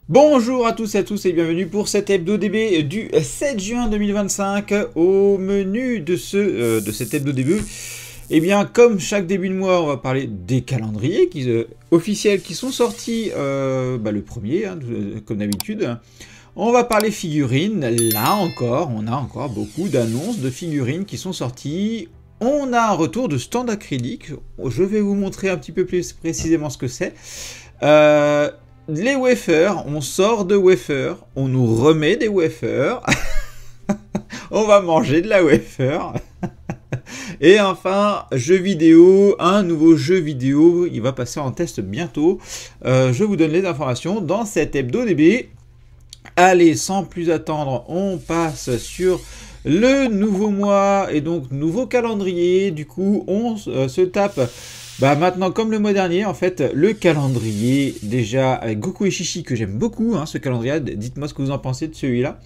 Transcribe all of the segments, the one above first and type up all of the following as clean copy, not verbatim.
Bonjour à tous et à tous et bienvenue pour cet hebdo DB du 7 juin 2025. Au menu de cet hebdo DB, eh bien comme chaque début de mois, on va parler des calendriers officiels qui sont sortis le premier, comme d'habitude. On va parler figurines. Là encore, on a encore beaucoup d'annonces de figurines qui sont sorties. On a un retour de stand acrylique. Je vais vous montrer un petit peu plus précisément ce que c'est. Les wafers, on sort de wafers, on nous remet des wafers, on va manger de la wafer. Et enfin, jeu vidéo, un nouveau jeu vidéo, il va passer en test bientôt. Je vous donne les informations dans cet hebdo DB. Allez, sans plus attendre, on passe sur le nouveau mois et donc nouveau calendrier. Du coup, on se tape... maintenant, comme le mois dernier, en fait, le calendrier, déjà, avec Goku et Chichi, que j'aime beaucoup, ce calendrier, dites-moi ce que vous en pensez de celui-là.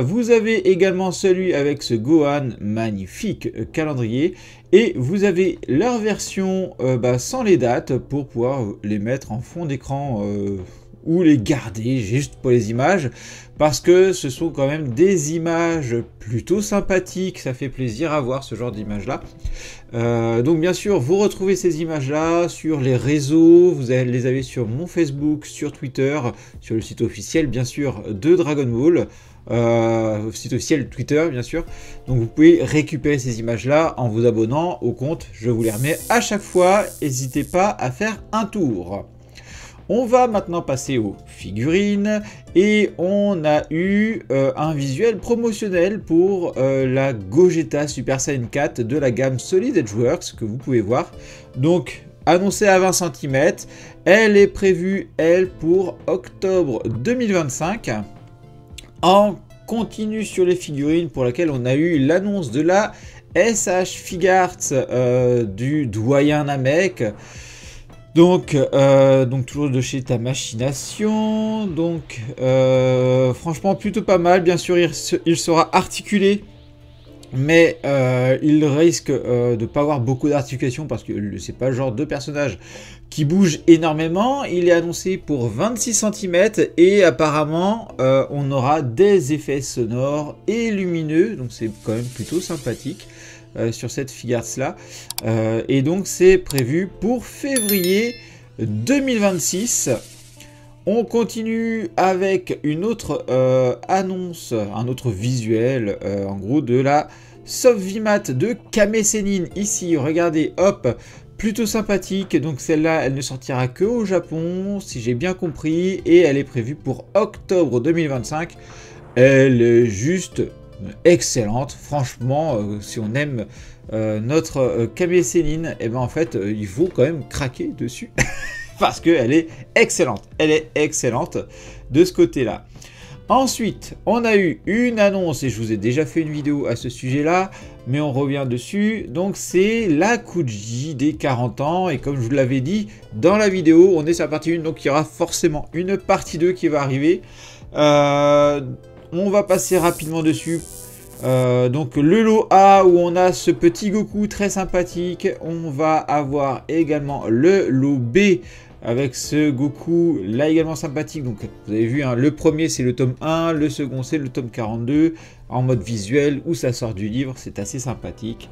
Vous avez également celui avec ce Gohan, magnifique calendrier, et vous avez leur version sans les dates, pour pouvoir les mettre en fond d'écran, ou les garder juste pour les images, parce que ce sont quand même des images plutôt sympathiques, ça fait plaisir à voir ce genre d'images là. Donc bien sûr, vous retrouvez ces images là sur les réseaux, vous les avez sur mon Facebook, sur Twitter, sur le site officiel bien sûr de Dragon Ball, site officiel Twitter bien sûr. Donc vous pouvez récupérer ces images là en vous abonnant au compte, je vous les remets à chaque fois, n'hésitez pas à faire un tour. On va maintenant passer aux figurines et on a eu un visuel promotionnel pour la Gogeta Super Saiyan 4 de la gamme Solid Edgeworks que vous pouvez voir. Donc annoncée à 20 cm, elle est prévue elle pour octobre 2025. En continu sur les figurines pour laquelle on a eu l'annonce de la SH Figuarts du doyen Namek. Donc toujours de chez Ta Machination, donc franchement plutôt pas mal, bien sûr il sera articulé, mais il risque de ne pas avoir beaucoup d'articulation parce que c'est pas le genre de personnage qui bouge énormément. Il est annoncé pour 26 cm et apparemment on aura des effets sonores et lumineux, donc c'est quand même plutôt sympathique. Sur cette Figuarts là, et donc c'est prévu pour février 2026. On continue avec une autre annonce, un autre visuel en gros de la Soft VMAT de Kame Sennin. Ici regardez, hop, plutôt sympathique. Donc celle-là elle ne sortira que au Japon si j'ai bien compris, et elle est prévue pour octobre 2025. Elle est juste excellente, franchement, si on aime notre Kame Sennin, et ben en fait il faut quand même craquer dessus parce qu'elle est excellente, de ce côté là. Ensuite on a eu une annonce et je vous ai déjà fait une vidéo à ce sujet là, mais on revient dessus. Donc c'est la Kuji des 40 ans, et comme je vous l'avais dit dans la vidéo, on est sur la partie 1, donc il y aura forcément une partie 2 qui va arriver. On va passer rapidement dessus. Donc le lot A où on a ce petit Goku très sympathique. On va avoir également le lot B avec ce Goku là également sympathique. Donc vous avez vu, le premier c'est le tome 1, le second c'est le tome 42 en mode visuel où ça sort du livre, c'est assez sympathique.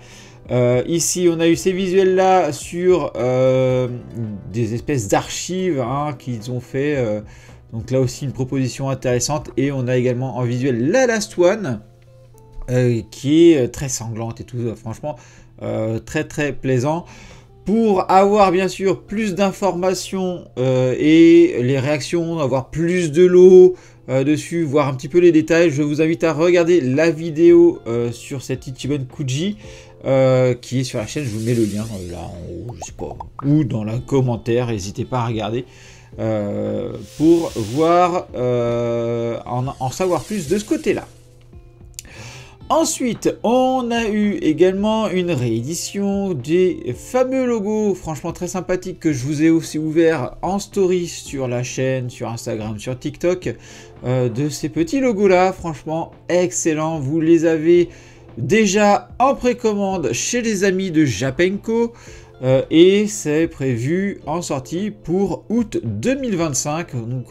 Ici on a eu ces visuels là sur des espèces d'archives qu'ils ont fait. Donc là aussi une proposition intéressante, et on a également en visuel la Last One qui est très sanglante et tout, franchement très très plaisant. Pour avoir bien sûr plus d'informations et les réactions, avoir plus de lots dessus, voir un petit peu les détails, je vous invite à regarder la vidéo sur cette Ichiban Kuji qui est sur la chaîne. Je vous mets le lien là en haut, je sais pas, ou dans le commentaire, n'hésitez pas à regarder. Pour voir, en savoir plus de ce côté-là. Ensuite, on a eu également une réédition des fameux logos, franchement très sympathiques, que je vous ai aussi ouvert en story sur la chaîne, sur Instagram, sur TikTok, de ces petits logos-là, franchement excellent. Vous les avez déjà en précommande chez les amis de Japenko. Et c'est prévu en sortie pour août 2025. Donc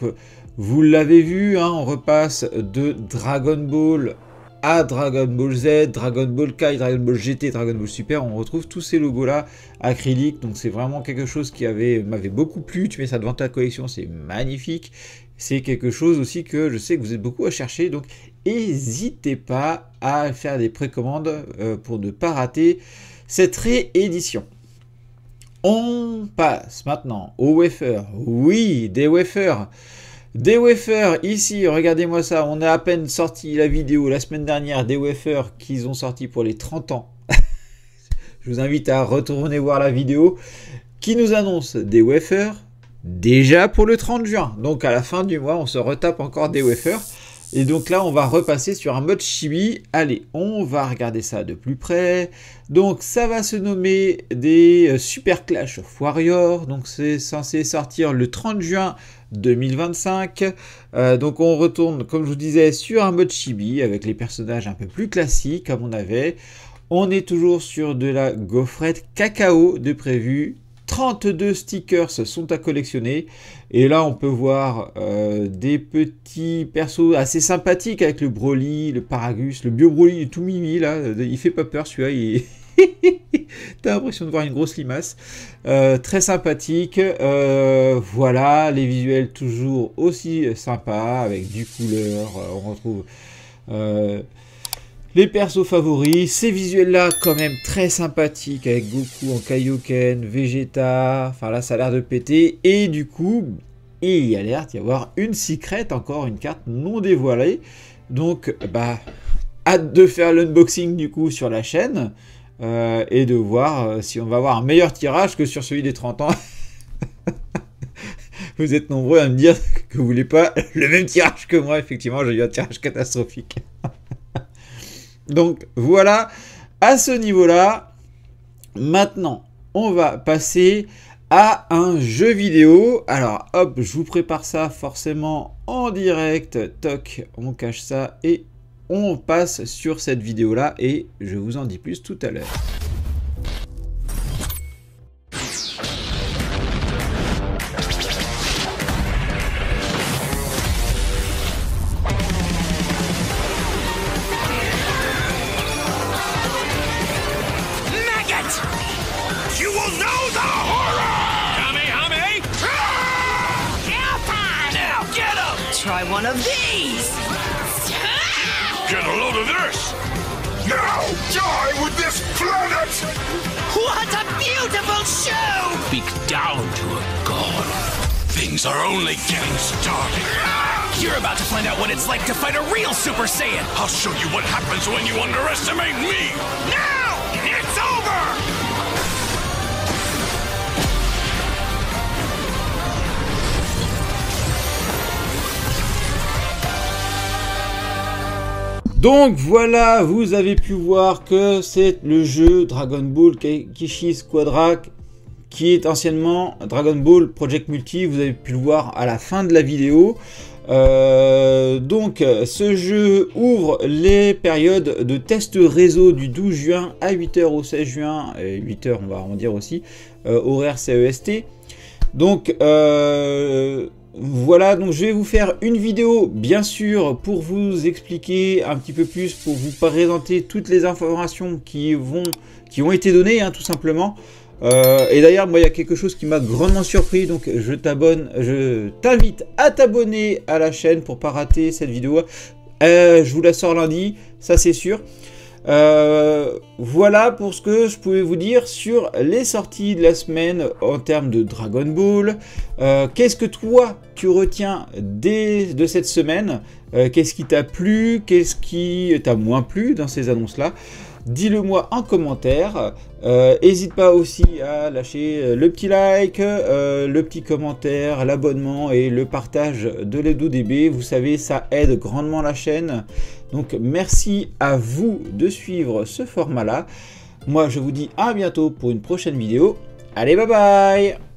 Vous l'avez vu, hein, on repasse de Dragon Ball à Dragon Ball Z, Dragon Ball Kai, Dragon Ball GT, Dragon Ball Super. On retrouve tous ces logos-là acryliques. Donc c'est vraiment quelque chose qui m'avait beaucoup plu. Tu mets ça devant ta collection, c'est magnifique. C'est quelque chose aussi que je sais que vous êtes beaucoup à chercher. Donc n'hésitez pas à faire des précommandes pour ne pas rater cette réédition. On passe maintenant aux wafers. Oui, des wafers. Des wafers, ici, regardez-moi ça. On a à peine sorti la vidéo la semaine dernière des wafers qu'ils ont sorti pour les 30 ans. Je vous invite à retourner voir la vidéo qui nous annonce des wafers déjà pour le 30 juin. Donc à la fin du mois, on se retape encore des wafers. Et donc là, on va repasser sur un mode chibi. Allez, on va regarder ça de plus près. Donc ça va se nommer des Super Clash of Warriors. Donc c'est censé sortir le 30 juin 2025. Donc on retourne, comme je vous disais, sur un mode chibi avec les personnages un peu plus classiques comme on avait. On est toujours sur de la gaufrette cacao de prévu. 32 stickers sont à collectionner et là on peut voir des petits persos assez sympathiques avec le Broly, le Paragus, le Bio Broly tout mimi là, il fait pas peur celui-là, t'as l'impression de voir une grosse limace, très sympathique, voilà, les visuels toujours aussi sympas avec du couleur, on retrouve les persos favoris, ces visuels-là quand même très sympathiques avec Goku en Kaioken, Vegeta, enfin là ça a l'air de péter. Et du coup, il y a l'air d'y avoir une secrète, encore une carte non dévoilée. Donc bah, hâte de faire l'unboxing du coup sur la chaîne et de voir si on va avoir un meilleur tirage que sur celui des 30 ans. Vous êtes nombreux à me dire que vous voulez pas le même tirage que moi, effectivement j'ai eu un tirage catastrophique. Donc voilà, à ce niveau-là, maintenant, on va passer à un jeu vidéo. Alors hop, je vous prépare ça forcément en direct. Toc, on cache ça et on passe sur cette vidéo-là et je vous en dis plus tout à l'heure. You will know the horror! Kamehame! Now get up! Try one of these! Get a load of this! Now die with this planet! What a beautiful show! Speak down to a god. Things are only getting started. You're about to find out what it's like to fight a real Super Saiyan! I'll show you what happens when you underestimate me! Now! It's over! Donc voilà, vous avez pu voir que c'est le jeu Dragon Ball Keishi's Quadra qui est anciennement Dragon Ball Project Multi. Vous avez pu le voir à la fin de la vidéo. Donc ce jeu ouvre les périodes de test réseau du 12 juin à 8 h au 16 juin, et 8 h on va en dire aussi, horaire CEST. Donc voilà, donc je vais vous faire une vidéo bien sûr pour vous expliquer un petit peu plus, pour vous présenter toutes les informations qui ont été données, hein, tout simplement. Et d'ailleurs, moi, il y a quelque chose qui m'a grandement surpris, donc je t'invite à t'abonner à la chaîne pour pas rater cette vidéo. Je vous la sors lundi, ça c'est sûr. Voilà pour ce que je pouvais vous dire sur les sorties de la semaine en termes de Dragon Ball. Qu'est-ce que toi tu retiens de cette semaine? Qu'est-ce qui t'a plu? Qu'est-ce qui t'a moins plu dans ces annonces-là? Dis-le moi en commentaire. N'hésite pas aussi à lâcher le petit like, le petit commentaire, l'abonnement et le partage de l'HebdoDB. Vous savez, ça aide grandement la chaîne. Donc merci à vous de suivre ce format-là. Moi, je vous dis à bientôt pour une prochaine vidéo. Allez, bye bye!